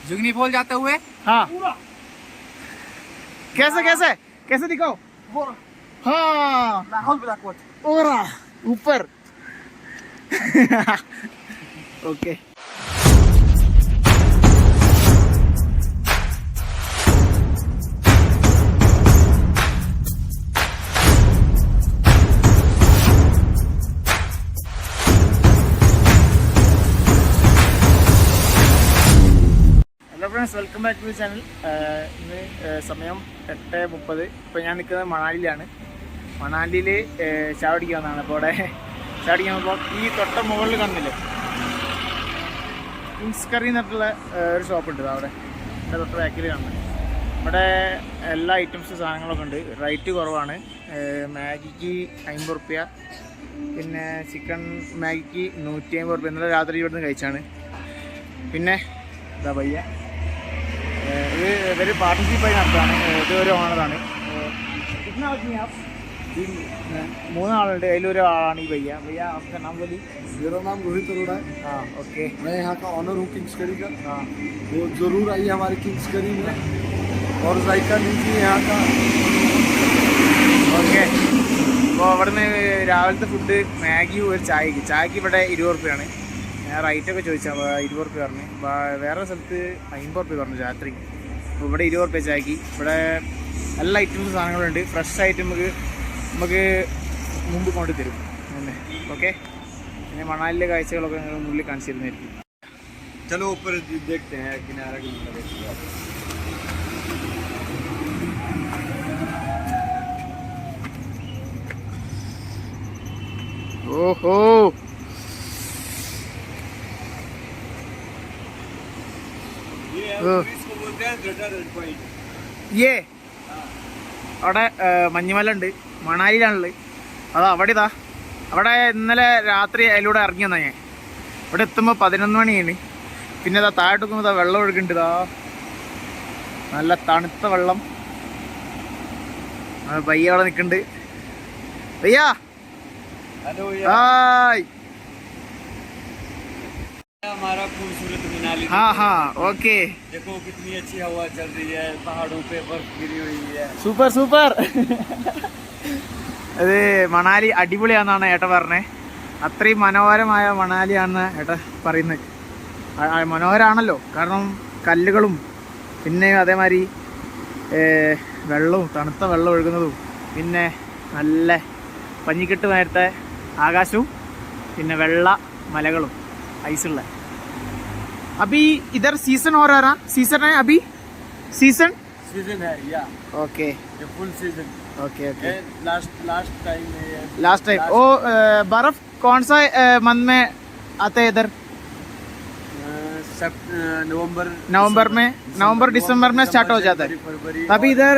जुगनी fall जाते हुए। हाँ कैसे कैसे कैसे दिखाओ। हाँ ओरा ऊपर okay hello friends, welcome back to channel. ഇന്ന് സമയം 8:30. ഇപ്പോൾ ഞാൻ നിൽക്കുന്നത് മണാലിയിലാണ്. മണാലിയിൽ ചാവടിക്കാൻ വന്നതാണ്. അപ്പോൾ അവിടെ ചാവടിക്കാൻ വന്നപ്പോൾ ഈ തൊട്ട മുകളിൽ കാണുന്നില്ലേ കിങ്സ് കറി എന്നിട്ടുള്ള ഒരു ഷോപ്പുണ്ട് അവിടെ തൊട്ട് ബാക്കിൽ കാണുന്നത്. ഇവിടെ എല്ലാ ഐറ്റംസ് സാധനങ്ങളൊക്കെ ഉണ്ട്. റേറ്റ് കുറവാണ്. മാഗിക്ക് 50 റുപ്യ, പിന്നെ ചിക്കൻ മാഗിക്ക് 150 റുപ്യ. ഇന്നലെ രാത്രി ഇവിടുന്ന് കഴിച്ചാണ്. പിന്നെ ഇതാ പയ്യ ഇവർ പാർട്ട്ണർഷിപ്പായി നടത്താണ്. ഇത് ഒരു ഓണറാണ്. 3 ആളുണ്ട്. അതിലൊരാളാണ് ഈ भैया. भैया आपका नाम बोलिए. मेरा नाम रोहित अरोड़ा है. हाँ ओके. मैं यहाँ का ऑनर हूँ किंग्स करी का. हाँ तो ज़रूर आइए हमारे किंग्स करी में और जायका लीजिए यहाँ का. ഓക്കെ. അപ്പോൾ അവിടുന്ന് രാവിലത്തെ ഫുഡ് മാഗി ഒരു ചായക്ക് ഇവിടെ 20 റുപ്യാണ്. ഞാൻ റേറ്റൊക്കെ ചോദിച്ചാൽ 20 റുപ്യ പറഞ്ഞു. വേറെ സ്ഥലത്ത് 50 റുപ്യ പറഞ്ഞു രാത്രി. അപ്പോൾ ഇവിടെ 20 റുപ്യ ചായക്ക്. ഇവിടെ എല്ലാ ഐറ്റംസും സാധനങ്ങളുണ്ട്. ഫ്രഷ് ആയിട്ട് നമുക്ക് മുമ്പ് കൊണ്ടു തരും പിന്നെ. ഓക്കെ. പിന്നെ മണാലിലെ കാഴ്ചകളൊക്കെ നിങ്ങൾ മുന്നിൽ കാണിച്ചു തരുന്നതായിരിക്കും. चलो ऊपर देखते हैं किनारा किनारा. ഓഹോ ഏ അവിടെ മഞ്ഞുമല ഉണ്ട്. മണാലിയിലാണുള്ളത്. അതാ അവിടെ ഇതാ അവിടെ ഇന്നലെ രാത്രി അതിലൂടെ ഇറങ്ങി വന്നാ ഞാൻ. ഇവിടെ എത്തുമ്പോൾ 11 മണിയാണ്. പിന്നെ ഇതാ താഴോട്ട് നോക്കുമ്പോൾ ഇതാ വെള്ളം ഒഴുകുന്നുണ്ട്. ഇതാ നല്ല തണുത്ത വെള്ളം. പയ്യ അവിടെ നിൽക്കുന്നുണ്ട്. പയ്യാ ഹായ്. हमारा खूबसूरत मनाली. हाँ हाँ ओके. देखो कितनी अच्छी हवा चल रही है. पहाड़ों पे बर्फ गिरी हुई है. Super super. അത് മണാലി അടിപൊളിയാണെന്നാണ് ഏട്ട പറഞ്ഞത്. അത്രയും മനോഹരമായ മണാലിയാണെന്ന് ഏട്ട പറയുന്നത്. മനോഹരമാണല്ലോ, കാരണം കല്ലുകളും പിന്നെ അതേമാതിരി വെള്ളവും തണുത്ത വെള്ളം ഒഴുകുന്നതും പിന്നെ നല്ല പഞ്ഞിക്കെട്ട് നേരത്തെ ആകാശവും പിന്നെ വെള്ള മലകളും ഐസുള്ള. अभी इधर सीजन हो रहा है. सीजन है अभी. सीजन है या ओके. ये full season. Okay okay. Last time last time ओ बर्फ कौन सा मंथ में आते हैं इधर. नवंबर दिसंबर में स्टार्ट हो जाता है. तभी इधर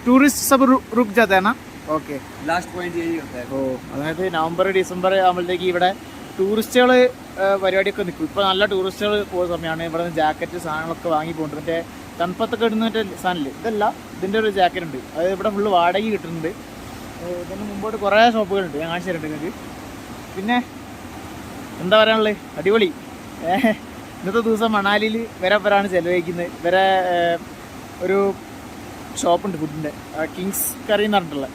टूरिस्ट सब रुक जाते हैं ना. ओके. लास्ट पॉइंट यही होता है. ഓ അതായത് നവംബർ ഡിസംബർ ആകുമ്പോഴത്തേക്ക് ഇവിടെ ടൂറിസ്റ്റുകൾ പരിപാടിയൊക്കെ നിൽക്കും. ഇപ്പോൾ നല്ല ടൂറിസ്റ്റുകൾ പോകുന്ന സമയമാണ്. ഇവിടെ നിന്ന് ജാക്കറ്റ് സാധനങ്ങളൊക്കെ വാങ്ങി പോകുന്നുണ്ട്. മറ്റേ തണുപ്പത്തൊക്കെ ഇടുന്ന മറ്റേ സാധനമില്ല, ഇതല്ല, ഇതിൻ്റെ ഒരു ജാക്കറ്റ് ഉണ്ട്. അത് ഇവിടെ ഫുള്ള് വാടകയ്ക്ക് കിട്ടുന്നുണ്ട്. ഇതിന് മുമ്പോട്ട് കുറേ ഷോപ്പുകളുണ്ട്. ഞാൻ കാണിച്ചു തരുന്നുണ്ട് നിങ്ങൾക്ക്. പിന്നെ എന്താ പറയാനുള്ളത്, അടിപൊളി. ഇന്നത്തെ ദിവസം മണാലിയിൽ വരെപ്പരാണ് ചിലവഴിക്കുന്നത്. ഇവരെ ഒരു ഷോപ്പുണ്ട് ഫുഡിൻ്റെ, കിങ്സ് കറി എന്ന് പറഞ്ഞിട്ടുള്ള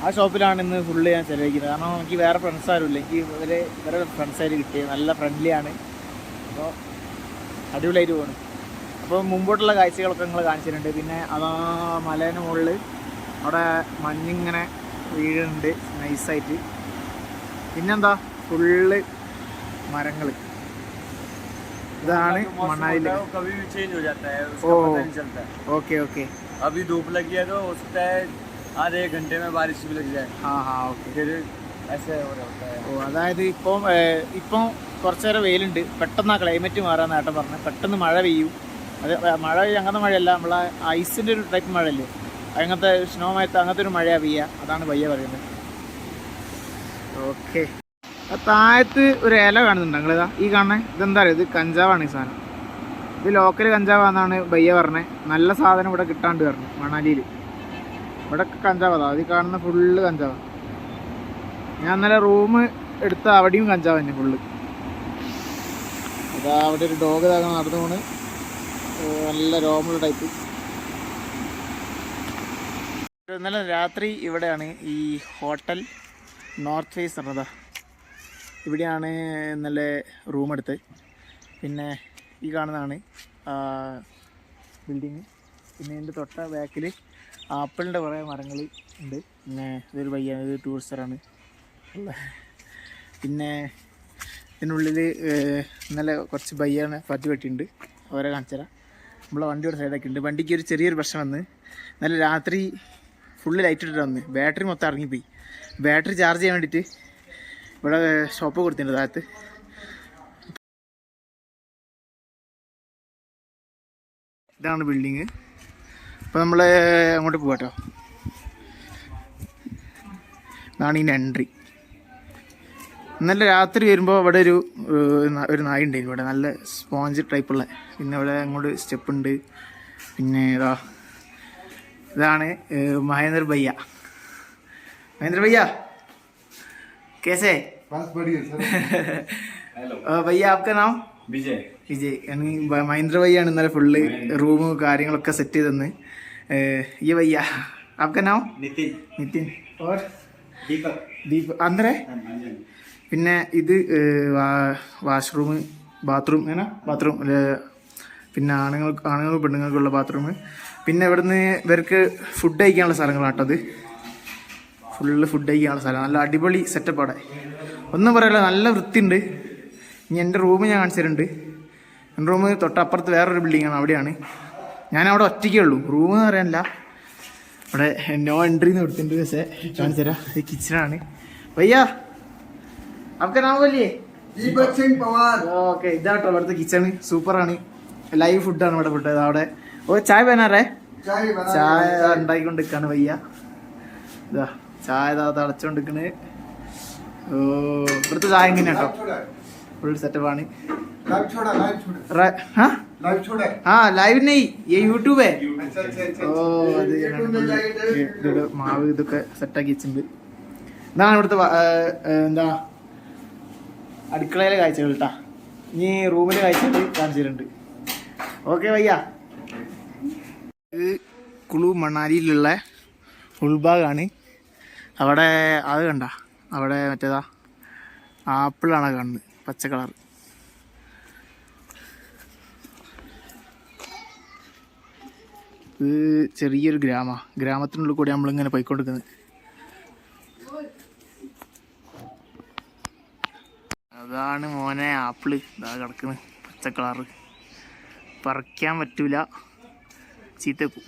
ആ ഷോപ്പിലാണ് ഇന്ന് ഫുള്ള് ഞാൻ ചിലവഴിക്കുന്നത്. കാരണം എനിക്ക് വേറെ ഫ്രണ്ട്സ് ആരുമില്ല. എനിക്ക് ഇവരെ ഫ്രണ്ട്സായിട്ട് കിട്ടിയത് നല്ല ഫ്രണ്ട്ലിയാണ്. അപ്പോൾ അടിപൊളിയായിട്ട് പോകണം. അപ്പോൾ മുമ്പോട്ടുള്ള കാഴ്ചകളൊക്കെ നിങ്ങൾ കാണിച്ചിട്ടുണ്ട്. പിന്നെ അതാ മലേൻ്റെ മുകളിൽ അവിടെ മഞ്ഞിങ്ങനെ വീഴുന്നുണ്ട് നൈസായിട്ട്. പിന്നെന്താ ഫുള്ള് മരങ്ങൾ. ഇതാണ് മണാലിയിൽ. ഓ ഓക്കെ ഓക്കെ. अभी धूप लगी है तो हो सकता है आधे घंटे में बारिश भी लग जाए. हाँ हाँ ओके. फिर ऐसे हो रहा होता है. ഓ അതായത് ഇപ്പം കുറച്ച് നേരം വെയിലുണ്ട്. പെട്ടെന്ന് ആ ക്ലൈമറ്റ് മാറാൻ നേട്ടം പറഞ്ഞത്. പെട്ടെന്ന് മഴ പെയ്യും. അത് മഴ അങ്ങനത്തെ മഴയല്ല, നമ്മളെ ഐസിൻ്റെ ഒരു ടൈപ്പ് മഴയല്ലേ, അങ്ങനത്തെ സ്നോ മയത്ത് അങ്ങനത്തെ ഒരു മഴയാണ് പെയ്യുക. അതാണ് പയ്യ പറയുന്നത്. ഓക്കെ. താഴത്ത് ഒരു ഇല കാണുന്നുണ്ട് നിങ്ങളിതാ ഈ കാണണേ. ഇതെന്താ പറയുക, ഇത് കഞ്ചാവാണ് ഈ സാധനം. ഇത് ലോക്കൽ കഞ്ചാവാന്നാണ് ഭയ്യ പറഞ്ഞത്. നല്ല സാധനം ഇവിടെ കിട്ടാണ്ട് പറഞ്ഞു മണാലിയിൽ. ഇവിടെ കഞ്ചാവാ, അത് കാണുന്ന ഫുള്ള് കഞ്ചാവാ. ഞാൻ ഇന്നലെ റൂം എടുത്ത അവിടെയും കഞ്ചാവ് തന്നെ ഫുള്ള്. അതാ അവിടെ ഒരു ഡോഗ് നടന്നു പോണ്. നല്ല രോമുള്ള ടൈപ്പ്. ഇന്നലെ രാത്രി ഇവിടെയാണ് ഈ ഹോട്ടൽ നോർത്ത് ഫേസ് പറഞ്ഞതാ, ഇവിടെയാണ് ഇന്നലെ റൂം എടുത്തത്. പിന്നെ ഈ കാണുന്നതാണ് ബിൽഡിങ്. പിന്നെ ഇതിൻ്റെ തൊട്ട ബാക്കിൽ ആപ്പിളിൻ്റെ കുറേ മരങ്ങൾ ഉണ്ട്. പിന്നെ ഇതൊരു പയ്യാണ്, ഇത് ടൂറിസ്റ്ററാണ്. പിന്നെ ഇതിനുള്ളിൽ ഇന്നലെ കുറച്ച് ബയ്യാണ് പറ്റി പറ്റിയിട്ടുണ്ട്, അവരെ കാണിച്ചുതരാം. നമ്മളെ വണ്ടിയുടെ സൈഡൊക്കെ ഉണ്ട്. വണ്ടിക്ക് ഒരു ചെറിയൊരു പ്രശ്നം വന്ന് ഇന്നലെ രാത്രി ഫുള്ള് ലൈറ്റ് ഇട്ടിട്ട് വന്ന് ബാറ്ററി മൊത്തം ഇറങ്ങിപ്പോയി. ബാറ്ററി ചാർജ് ചെയ്യാൻ വേണ്ടിയിട്ട് ഇവിടെ ഷോപ്പ് കൊടുത്തിട്ടുണ്ട് താഴത്ത്. ഇതാണ് ബിൽഡിങ്. അപ്പോൾ നമ്മൾ അങ്ങോട്ട് പോകാട്ടോ. ഇതാണ് ഇതിൻ്റെ എൻട്രി. ഇന്നലെ രാത്രി വരുമ്പോൾ ഇവിടെ ഒരു നായ ഉണ്ടായിരുന്നു ഇവിടെ, നല്ല സ്പോഞ്ച് ടൈപ്പുള്ള. പിന്നെ ഇവിടെ അങ്ങോട്ട് സ്റ്റെപ്പ് ഉണ്ട്. പിന്നെ ഇതാണ് മഹേന്ദ്ര ഭയ്യ. മഹേന്ദ്ര ഭയ്യ कैसे? बस बढ़िया सर. भैया आपका नाम? विजय. മഹേന്ദ്ര ഭയ്യാണ് ഇന്നലെ ഫുള്ള് റൂമും കാര്യങ്ങളൊക്കെ സെറ്റ് ചെയ്തെന്ന്. ये भैया आपका नाम? नितिन. और दीपक. अंदर പിന്നെ ഇത് വാഷ്റൂം, ബാത്റൂം, അങ്ങനെ ബാത്റൂം. പിന്നെ ആണുങ്ങൾ പെണ്ണുങ്ങൾക്കുള്ള ബാത്റൂം. പിന്നെ ഇവിടുന്ന് ഇവർക്ക് ഫുഡ് കഴിക്കാനുള്ള സ്ഥലങ്ങളാട്ടോ. അത് ഫുള്ള് ഫുഡ് കഴിക്കാനുള്ള സ്ഥലം, നല്ല അടിപൊളി സെറ്റപ്പ് അവിടെ. ഒന്നും പറയല്ല, നല്ല വൃത്തിയുണ്ട്. ഇനി എൻ്റെ റൂം ഞാൻ കാണിച്ചു തരുന്നുണ്ട്. എൻ്റെ റൂം തൊട്ടപ്പുറത്ത് വേറൊരു ബിൽഡിങ്ങാണ്, അവിടെയാണ്. ഞാനവിടെ ഒറ്റയ്ക്കേ ഉള്ളൂ, റൂം എന്ന് പറയാനില്ല. അവിടെ നോ എൻട്രി എന്ന് കൊടുത്തിട്ടുണ്ട്. പക്ഷേ കാണിച്ചു തരാം, ഇത് കിച്ചണാണ്. ഭയ്യാ आपका नाम बोलिए? दीपक सिंह पवार. ഓക്കെ, ഇതാട്ടോ ഇവിടുത്തെ കിച്ചൺ. സൂപ്പറാണ്, ലൈവ് ഫുഡാണ് ഇവിടെ ഫുഡ്. അവിടെ ചായ ബനാറേ, ചായ ഉണ്ടാക്കിക്കൊണ്ടിരിക്കാണ് ഭയ്യ. ഇതാ ചായ തളച്ചോണ്ടിരിക്കണ്. ഓ, ഇവിടുത്തെ ചായ എങ്ങനെയാട്ടോ, ഫുൾ സെറ്റപ്പാണ്. ലൈവ് നെയ് യൂട്യൂബ്. ഓ, അത് മാവ് ഇതൊക്കെ സെറ്റാക്കി വെച്ചിട്ടുണ്ട്. ഇതാണ് ഇവിടുത്തെ എന്താ അടുക്കളയിലെ കാഴ്ചകൾ കേട്ടാ. ഇനി റൂമിലെ കാഴ്ചകൾ കാണിച്ചിട്ടുണ്ട്. ഓക്കെ ഭയ്യ. ഇത് കുളു മണാലിയിലുള്ള ഉൾഭാഗമാണ്. അവിടെ അത് കണ്ട, അവിടെ മറ്റേതാ ആപ്പിളാണ് കാണുന്നത്, പച്ച കളർ. ഇത് ചെറിയൊരു ഗ്രാമത്തിനുള്ളിൽ കൂടി നമ്മളിങ്ങനെ പോയിക്കൊണ്ടിരിക്കുന്നത്. അതാണ് മോനെ ആപ്പിള്, ഇതാ കിടക്കുന്നത് പച്ച കളറ്. പറിക്കാൻ പറ്റൂല, ചീത്തക്കും.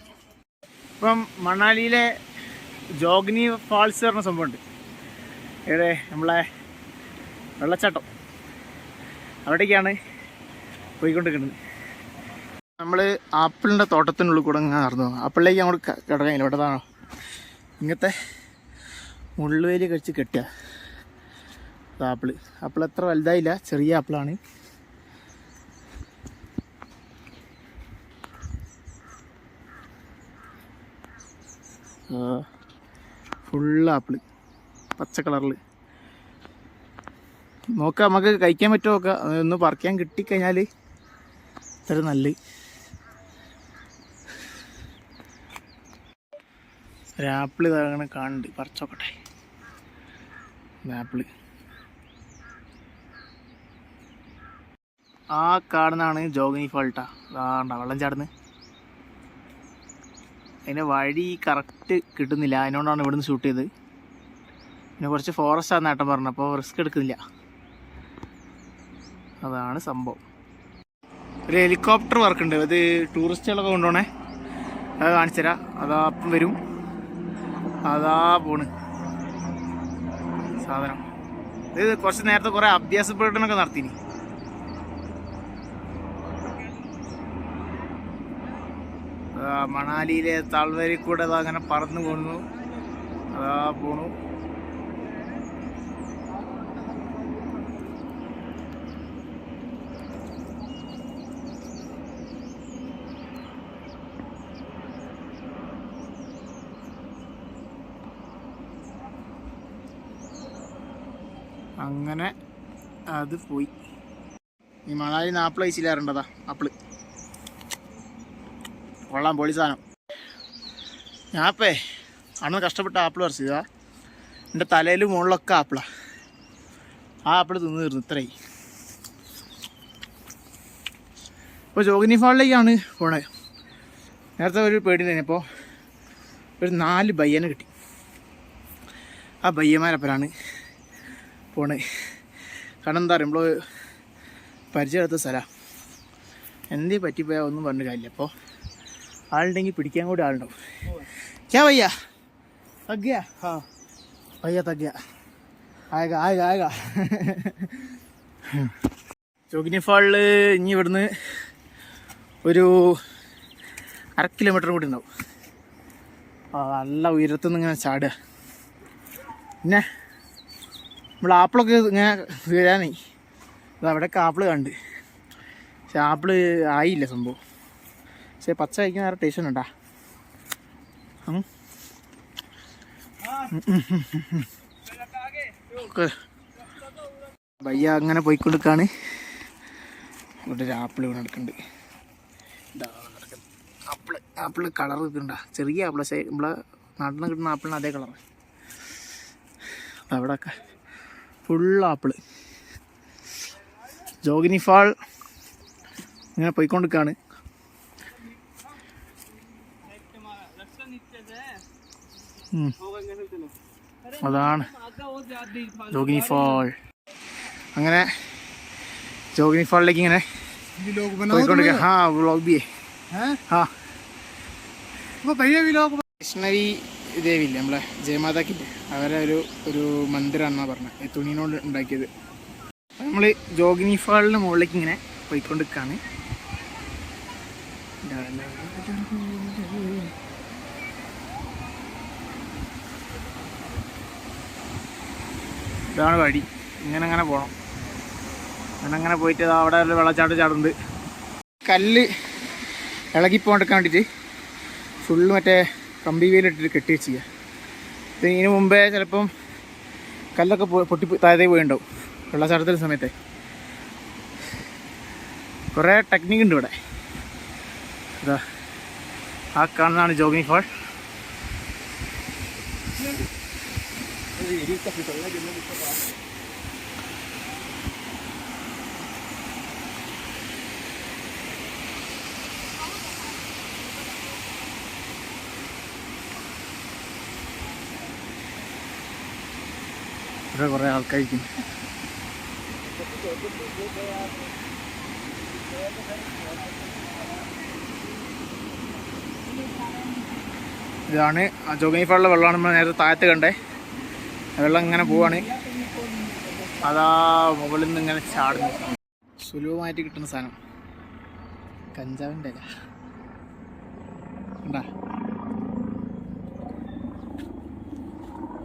ഇപ്പം മണാലിയിലെ ജോഗ്നി ഫാൾസ് പറഞ്ഞ സംഭവമുണ്ട്. ഇവിടെ നമ്മളെ വെള്ളച്ചാട്ടം, അവിടേക്കാണ് പോയിക്കൊണ്ടിരിക്കുന്നത്. നമ്മൾ ആപ്പിളിൻ്റെ തോട്ടത്തിനുള്ളിൽ കൂടെ ഇങ്ങനെ നടന്നു. ആപ്പിളിലേക്ക് അങ്ങോട്ട് കിടക്കാനില്ല, ഇവിടെ താണോ ഇങ്ങനത്തെ മുള്ളുവേലി കഴിച്ച് കെട്ടുക. ആപ്പിൾ അത്ര വലുതായില്ല, ചെറിയ ആപ്പിളാണ്. ഫുള്ള് ആപ്പിള് പച്ച കളറിൽ. നോക്കാം, നമുക്ക് കഴിക്കാൻ പറ്റുമോ നോക്കാം. ഒന്ന് പറിക്കാൻ കിട്ടിക്കഴിഞ്ഞാൽ ഇത്ര നല്ല. ഒരാപ്പിൾ ഇതാണ് കാണുന്നുണ്ട്, പറിച്ചോക്കട്ടെ. ആപ്പിള് ആ കാണുന്നതാണ് ജോഗ്നി ഫാൾട്ടാ. അതാണ്ട വെള്ളം ചാടുന്നത്. അതിൻ്റെ വഴി കറക്റ്റ് കിട്ടുന്നില്ല, അതിനോടാണ് ഇവിടുന്ന് ഷൂട്ട് ചെയ്തത്. പിന്നെ കുറച്ച് ഫോറസ്റ്റാണ് ഏട്ടൻ പറഞ്ഞത്, അപ്പോൾ റിസ്ക് എടുക്കുന്നില്ല. അതാണ് സംഭവം. ഒരു ഹെലികോപ്റ്റർ വർക്കുണ്ട്, അത് ടൂറിസ്റ്റുകളൊക്കെ കൊണ്ടുപോകണേ. അത് കാണിച്ചു തരാം. അതാ അപ്പം വരും, അതാ പോണ് സാധനം. ഇത് കുറച്ച് നേരത്തെ കുറേ അഭ്യാസ പ്രകടനമൊക്കെ നടത്തിനി. മണാലിയിലെ താഴ്വരയിൽ കൂടെ അത് അങ്ങനെ പറന്നു പോകുന്നു, അതാ പോണു. അങ്ങനെ അത് പോയി. ഈ മണാലി ആപ്പിൾ കഴിച്ചില്ലാറുണ്ടതാ ആപ്പിള്. കൊള്ളാം, പൊളി സാധനം. ഞാപ്പേ അന്ന് കഷ്ടപ്പെട്ട ആപ്പിൾ പറിച്ചതാ. എൻ്റെ തലയിൽ മുകളിലൊക്കെ ആപ്പിളാണ്. ആ ആപ്പിൾ തിന്ന് തീർന്നു. ഇത്രയും. ഇപ്പോൾ ജോഗിനി ഫാളിലേക്കാണ് പോണത്. നേരത്തെ ഒരു പേടി കഴിഞ്ഞപ്പോൾ ഒരു 4 ബയ്യനെ കിട്ടി. ആ ബയ്യന്മാരപ്പനാണ് പോണത്. കാരണം എന്താ പറയുക, നമ്മൾ പരിചയമെടുത്ത സ്ഥലമാണ്. എന്തേ പറ്റിപ്പോയാൽ ഒന്നും പറഞ്ഞ കാര്യമില്ല. അപ്പോൾ ആളുണ്ടെങ്കിൽ പിടിക്കാൻ കൂടി ആളുണ്ടാവും. ക്യാ ഭയ്യ തഗ്ഗ? ആ ഭയ്യ തഗ്ഗ. ആയക ആയക ആയക. ജോഗിനി ഫാളിൽ ഇനി ഇവിടുന്ന് ഒരു 1/2 കിലോമീറ്റർ കൂടി ഉണ്ടാവും. നല്ല ഉയരത്തുനിന്ന് ഇങ്ങനെ ചാടുക. പിന്നെ നമ്മൾ ആപ്പിളൊക്കെ ഇങ്ങനെ വീഴാനേ, അത് അവിടെയൊക്കെ ആപ്പിൾ കണ്ട്. പക്ഷെ ആപ്പിള് ആയില്ല സംഭവം. പക്ഷെ പച്ച കഴിക്കുന്ന വേറെ ടേസ്റ്റ് ഉണ്ടാ. ഭയ്യ അങ്ങനെ പോയിക്കൊടുക്കാണ്. ഇവിടെ ഒരു ആപ്പിൾ ഇവിടെ നടക്കുന്നുണ്ട്. ആപ്പിള് കളർ ഇതുണ്ടാ, ചെറിയ ആപ്പിൾ. പക്ഷേ നമ്മളെ നാട്ടിൽ നിന്ന് കിട്ടുന്ന ആപ്പിളിന് അതേ കളർ. അവിടെയൊക്കെ ഫുൾ ആപ്പിള്. ജോഗിനി ഫാൾ ഇങ്ങനെ പോയിക്കൊണ്ടിരിക്കുകയാണ്. അതാണ് ജോഗിനി ഫാൾ. അങ്ങനെ ജോഗിനി ഫാളിലേക്ക് ഇങ്ങനെ പോയിക്കൊണ്ടിരിക്കുക. ഹാ വ്ളോഗ് ബി ഹാ. വൈഷ്ണവി ദേവിയില്ലേ, നമ്മളെ ജയമാതാക്കില്ലേ, അവരെ ഒരു മന്ദിരമാണെന്നാണ് പറഞ്ഞത്. തുണിനോട് ഉണ്ടാക്കിയത്. നമ്മൾ ജോഗിനി ഫാളിന് മുകളിലേക്ക് ഇങ്ങനെ പോയിക്കൊണ്ടിരിക്കുകയാണ്. ഇതാണ് വഴി. ഇങ്ങനെ പോകണം. അങ്ങനെ പോയിട്ട് അവിടെ ഒരു വെള്ളച്ചാട്ടം ചാടുന്നുണ്ട്. കല്ല് ഇളകിപ്പോണ്ടിരിക്കാൻ വേണ്ടിയിട്ട് ഫുള്ള് മറ്റേ കമ്പി വേലിട്ടിട്ട് കെട്ടി വെച്ചിരിക്കുക. ഇതിന് മുമ്പേ ചിലപ്പം കല്ലൊക്കെ പൊട്ടി താഴെ പോയിണ്ടാവും വെള്ളച്ചാട്ടത്തിൻ്റെ സമയത്തെ. കുറേ ടെക്നിക്ക് ഉണ്ട് ഇവിടെ. ഇതാ ആ കാണുന്നതാണ് ജോഗിനി ഫാൾ. ഇവിടെ കുറേ ആൾക്കാരിക്കും. ഇതാണ് ജോഗിനി ഫാളിലെ വെള്ളമാണ്. നമ്മൾ നേരത്തെ താഴത്ത് കണ്ടേ. വെള്ളം ഇങ്ങനെ പോവാണ്. അതാ മുകളിൽ നിന്ന് ഇങ്ങനെ ചാടുന്നു. സുലഭമായിട്ട് കിട്ടുന്ന സാധനം കഞ്ചാവിൻ്റെ ഇല ഉണ്ടാ.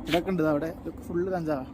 ഇവിടെയൊക്കെ ഉണ്ട്. അവിടെ ഇതൊക്കെ ഫുള്ള് കഞ്ചാവാണ്.